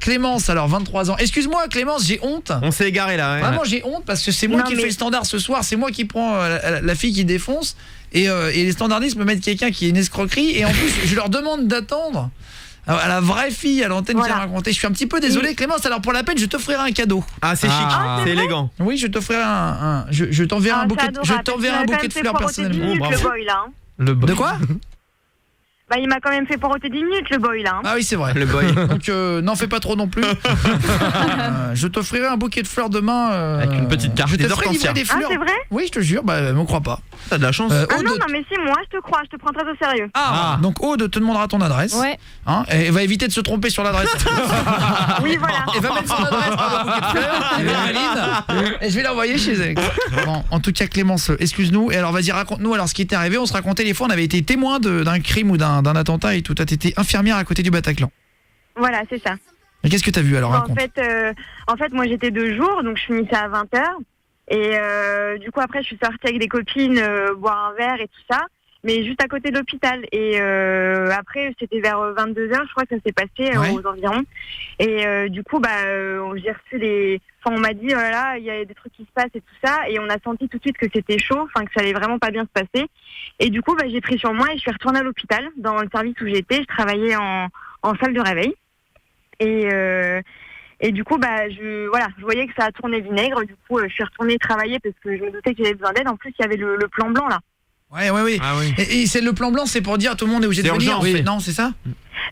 Clémence, alors 23 ans. Excuse-moi Clémence, j'ai honte. On s'est égaré là. Vraiment j'ai honte parce que c'est moi qui fais le standard ce soir. C'est moi qui prends la fille qui défonce. Et les standardistes me mettent quelqu'un qui est une escroquerie. Et en plus, je leur demande d'attendre à la vraie fille à l'antenne qui a raconté. Je suis un petit peu désolé Clémence, alors pour la peine je t'offrirai un cadeau. Ah c'est chic, c'est élégant. Oui, je t'offrirai je t'enverrai un bouquet de fleurs personnellement. Le boy là. De quoi? Bah il m'a quand même fait poroter 10 minutes le boy là. Ah oui c'est vrai. Le boy. Donc n'en fais pas trop non plus. Je t'offrirai un bouquet de fleurs demain. Avec une petite carte des hortensias. Ah c'est vrai? Oui je te jure, bah me crois pas. T'as de la chance. Ah non mais si moi je te crois, je te prends très au sérieux. Donc Aude te demandera ton adresse. Ouais. Hein, et va éviter de se tromper sur l'adresse. Oui voilà. Et va mettre son adresse dans le bouquet de fleurs. Elle valide. Et je vais l'envoyer chez elle. Bon, en tout cas Clémence, excuse-nous. Et alors vas-y raconte-nous alors ce qui était arrivé. On se racontait les fois on avait été témoin d'un crime ou d'un attentat et tout. T'as été infirmière à côté du Bataclan. Voilà c'est ça. Et qu'est-ce que t'as vu alors? Raconte. En fait moi j'étais de jour donc je finissais à 20h. Et du coup après je suis sortie avec des copines boire un verre et tout ça, mais juste à côté de l'hôpital. Et après c'était vers 22h je crois que ça s'est passé aux environs. Et du coup j'ai reçu on m'a dit oh là là il y a des trucs qui se passent et tout ça, et on a senti tout de suite que c'était chaud, enfin que ça allait vraiment pas bien se passer. Et du coup j'ai pris sur moi et je suis retournée à l'hôpital dans le service où j'étais. Je travaillais en salle de réveil. Et du coup, je voyais que ça a tourné vinaigre. Du coup, je suis retournée travailler parce que je me doutais que j'avais besoin d'aide. En plus, il y avait le plan blanc là. Ouais. Ah, oui. Et c'est le plan blanc, c'est pour dire à tout le monde est obligé de venir. Non, c'est ça?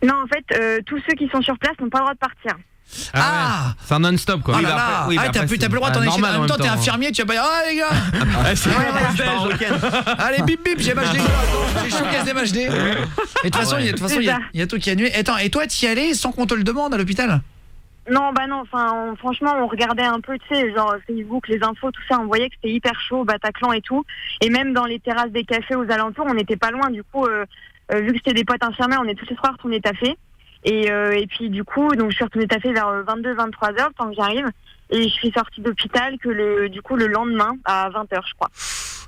Non, en fait, tous ceux qui sont sur place n'ont pas le droit de partir. C'est un non-stop quoi. Oh là là. T'as plus le droit d'en échapper. En même temps, t'es infirmier, tu vas pas dire ah les gars. Allez bip bip, j'ai match des j'ai showcase des matchs des. Et de toute façon, il y a tout qui est annulé. Attends, et toi t'y allais sans qu'on te le demande à l'hôpital? Non, enfin, franchement, on regardait un peu, tu sais, genre Facebook, les infos, tout ça, on voyait que c'était hyper chaud au Bataclan et tout. Et même dans les terrasses des cafés aux alentours, on n'était pas loin. Du coup, vu que c'était des potes infirmières, on est tous les soirs retournés taffer. Et puis, du coup, donc je suis retournée taffer vers 22-23h, le temps que j'arrive. Et je suis sortie d'hôpital que le lendemain, à 20h, je crois.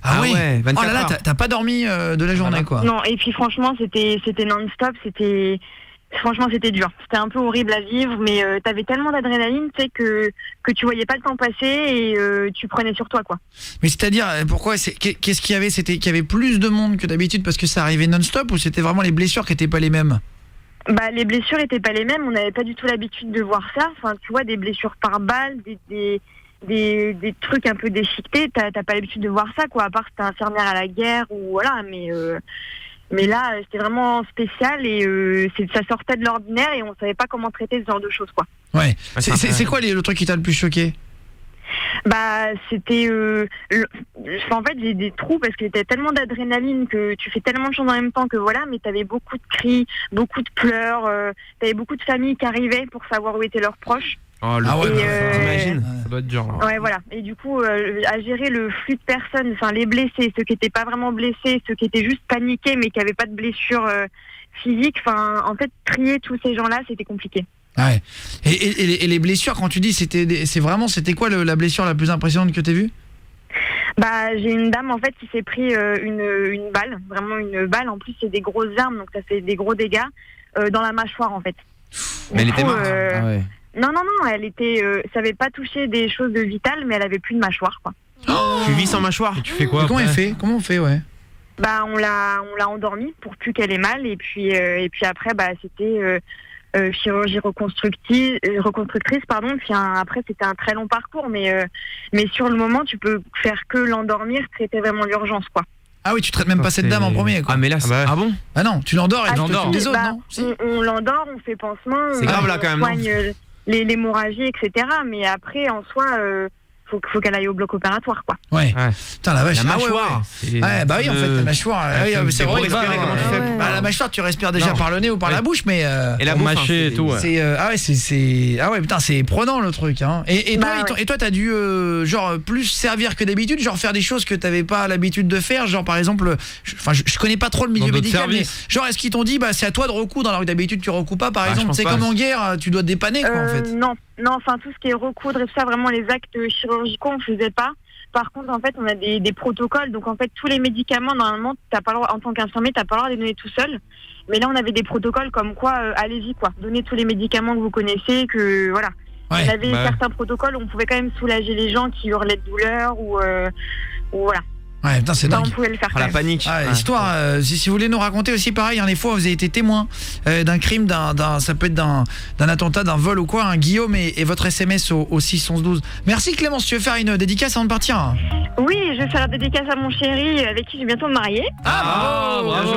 Ah oui, 24 oh là là, t'as pas dormi de la journée, quoi. Non, et puis franchement, c'était non-stop, franchement c'était dur, c'était un peu horrible à vivre, mais t'avais tellement d'adrénaline, tu sais, que tu voyais pas le temps passer et tu prenais sur toi quoi. Mais c'est-à-dire, pourquoi qu'est-ce qu'il y avait? C'était qu'il y avait plus de monde que d'habitude parce que ça arrivait non-stop, ou c'était vraiment les blessures qui étaient pas les mêmes? Les blessures étaient pas les mêmes, on n'avait pas du tout l'habitude de voir ça, enfin tu vois, des blessures par balle, des trucs un peu déchiquetés, t'as pas l'habitude de voir ça quoi, à part si t'es infirmière à la guerre ou voilà, mais là c'était vraiment spécial et ça sortait de l'ordinaire et on savait pas comment traiter ce genre de choses quoi. Ouais. C'est quoi le truc qui t'a le plus choqué? C'était en fait j'ai des trous parce que t'as tellement d'adrénaline que tu fais tellement de choses en même temps que voilà, mais t'avais beaucoup de cris, beaucoup de pleurs, t'avais beaucoup de familles qui arrivaient pour savoir où étaient leurs proches. T'imagines, ça doit être dur là. Ouais voilà, et du coup à gérer le flux de personnes, enfin les blessés, ceux qui étaient pas vraiment blessés, ceux qui étaient juste paniqués mais qui avaient pas de blessures physiques, enfin en fait trier tous ces gens-là c'était compliqué. Ouais. Et les blessures, quand tu dis c'était quoi la blessure la plus impressionnante que t'aies vue? J'ai une dame en fait qui s'est pris une balle, vraiment une balle, en plus c'est des grosses armes donc ça fait des gros dégâts dans la mâchoire en fait. Mais elle était morte. Non, elle était ça avait pas touché des choses de vitales mais elle avait plus de mâchoire quoi. Tu vis sans mâchoire? Tu fais quoi? Comment on fait ouais? On l'a endormie pour plus qu'elle ait mal et puis après c'était chirurgie reconstructrice puis après c'était un très long parcours mais sur le moment tu peux faire que l'endormir, traiter vraiment l'urgence quoi. Ah oui, tu traites même pas cette dame en premier quoi. Ah mais là ah bon? Ah non, tu l'endors et tu t'occupes des autres non? On l'endore, on fait pansement, c'est grave là quand même, soigne l'hémorragie etc. mais après en soi faut qu'elle aille au bloc opératoire quoi. Ouais. Putain la vache. La mâchoire. Ouais, bah oui en fait la mâchoire. C'est vrai. La mâchoire tu respires déjà par le nez ou par la bouche mais et la bouche mâcher et tout. C'est putain c'est prenant le truc hein. Et toi t'as dû genre plus servir que d'habitude, genre faire des choses que t'avais pas l'habitude de faire, genre par exemple je connais pas trop le milieu médical mais genre est-ce qu'ils t'ont dit c'est à toi de recoudre alors que d'habitude tu recouds pas par exemple, c'est comme en guerre tu dois te dépanner quoi en fait. Non, enfin tout ce qui est recoudre et tout ça, vraiment les actes chirurgicaux on faisait pas par contre, en fait, on a des protocoles. Donc, en fait, tous les médicaments, normalement, t'as pas le droit, en tant qu'infirmier, t'as pas le droit de les donner tout seul. Mais là, on avait des protocoles comme quoi, allez-y, quoi. Donnez tous les médicaments que vous connaissez, que voilà. Ouais, on avait certains protocoles où on pouvait quand même soulager les gens qui hurlaient de douleur ou voilà. Ouais, putain, c'est dingue. On pouvait le faire. La panique. Ah, histoire, si vous voulez nous raconter aussi pareil, des fois vous avez été témoin d'un crime, ça peut être d'un attentat, d'un vol ou quoi, Guillaume et votre SMS au 61112. Merci Clémence, tu veux faire une dédicace avant de partir? Oui, je vais faire la dédicace à mon chéri avec qui je vais bientôt me marier. Ah, bravo.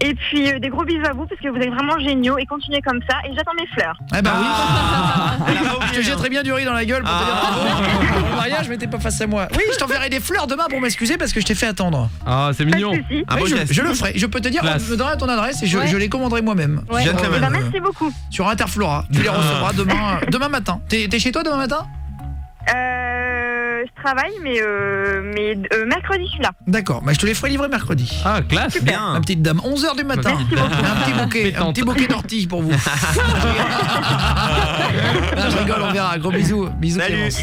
Et puis des gros bisous à vous parce que vous êtes vraiment géniaux et continuez comme ça et j'attends mes fleurs. Eh ben oui. Je te jetterai bien du riz dans la gueule pour te dire bravo. Mon mariage, mais t'es pas face à moi. Oui, je t'enverrai des fleurs demain pour m'excuser parce que je t'ai fait attendre. Ah, c'est mignon. Oui, je le ferai. Je peux te dire, je me donnerai ton adresse et je les commanderai moi-même. Ouais. Merci beaucoup. Sur Interflora. Tu les recevras demain matin. T'es chez toi demain matin? Je travaille, mais mercredi, je suis là. D'accord, je te les ferai livrer mercredi. Ah, classe, super. Bien. Ma petite dame, 11h du matin. Merci beaucoup. Un petit bouquet d'orties pour vous. Je rigole, on verra. Gros bisous. Bisous, Clémence.